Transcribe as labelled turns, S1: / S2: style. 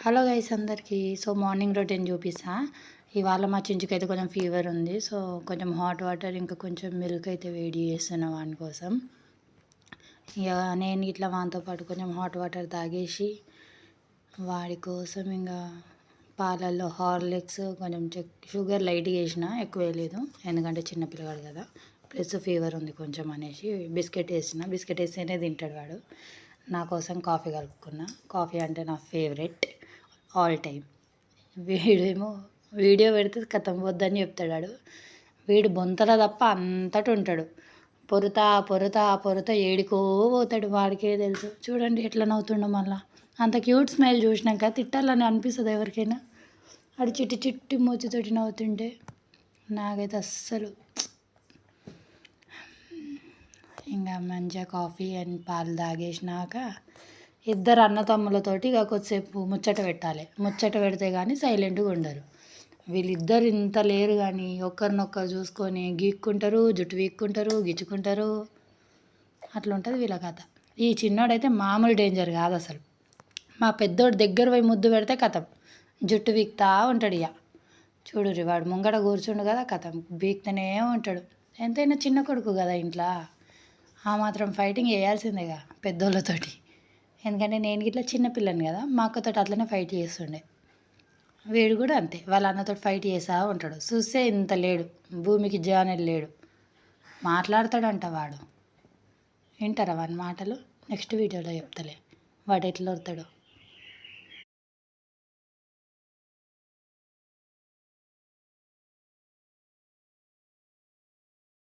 S1: Hello guys అందరికీ. So morning routine చూపిస్తా. ఇవాళ మా చించుకైతే కొంచెం ఫీవర్ ఉంది. సో కొంచెం హాట్ వాటర్ ఇంకా కొంచెం మిల్క్ అయితే వేడి చేస్తున్నా వాని కోసం. ఇక నేను ఇట్లా వానితో పాటు కొంచెం హాట్ వాటర్ తాగేసి వాడి కోసం ఇంకా పాలల్లో హార్లిక్స్ కొంచెం షుగర్ లైట్గా వేసిన, ఎక్కువ వేయలేదు ఎందుకంటే చిన్నపిల్లగాడు కదా, ప్లస్ ఫీవర్ ఉంది కొంచెం అనేసి బిస్కెట్ వేసిన. బిస్కెట్ వేస్తేనే తింటాడు వాడు. నా కోసం కాఫీ కలుపుకున్నా. కాఫీ అంటే నా ఫేవరెట్ ఆల్ టైమ్. వీడేమో వీడియో పెడితే కథం వద్దని చెప్తాడు. వీడు బొంతల తప్ప అంతటి ఉంటాడు. పొరుతా పొరుతా పొరుతా ఏడికో పోతాడు, వాడికే తెలుసు. చూడండి ఎట్లా నవ్వుతుండో. మళ్ళా అంత క్యూట్ స్మైల్ చూసినాక తిట్టాలని అనిపిస్తుంది ఎవరికైనా. అది చిట్టి చిట్టి మూతితోటి నవ్వుతుంటే నాకైతే అస్సలు. ఇంకా మంచిగా కాఫీ అండ్ పాలు తాగేసినాక ఇద్దరు అన్నతమ్ములతోటి ఇక కొద్దిసేపు ముచ్చట పెట్టాలి. ముచ్చట పెడితే కానీ సైలెంట్గా ఉండరు. వీళ్ళిద్దరు ఇంత లేరు కానీ ఒకరినొకరు చూసుకొని గీక్కుంటారు, జుట్టు వీక్కుంటారు, గిచ్చుకుంటారు. అట్లా ఉంటుంది వీళ్ళ కథ. ఈ చిన్నోడైతే మామూలు డేంజర్ కాదు అసలు. మా పెద్దోడు దగ్గర పోయి ముద్దు పెడితే కథం జుట్టు వీక్తా ఉంటాడు. ఇక చూడుర్రి వాడు ముంగట కూర్చుండు కదా, కథం వీక్తనే ఉంటాడు. ఎంతైనా చిన్న కొడుకు కదా ఇంట్లో, ఆ మాత్రం ఫైటింగ్ చేయాల్సిందేగా పెద్దోళ్ళతోటి. ఎందుకంటే నేను ఇట్లా చిన్నపిల్లని కదా, మా అక్కతో అట్లనే ఫైట్ చేస్తుండే. వీడు కూడా అంతే, వాళ్ళ అన్నతో ఫైట్ చేస్తూ ఉంటాడు. చూస్తే ఇంత లేడు, భూమికి జానెలు లేడు. మాట్లాడతాడంట వాడు. వింటారా వాని మాటలు? నెక్స్ట్ వీడియోలో చెప్తలే వాడు ఎట్లా వస్తాడో.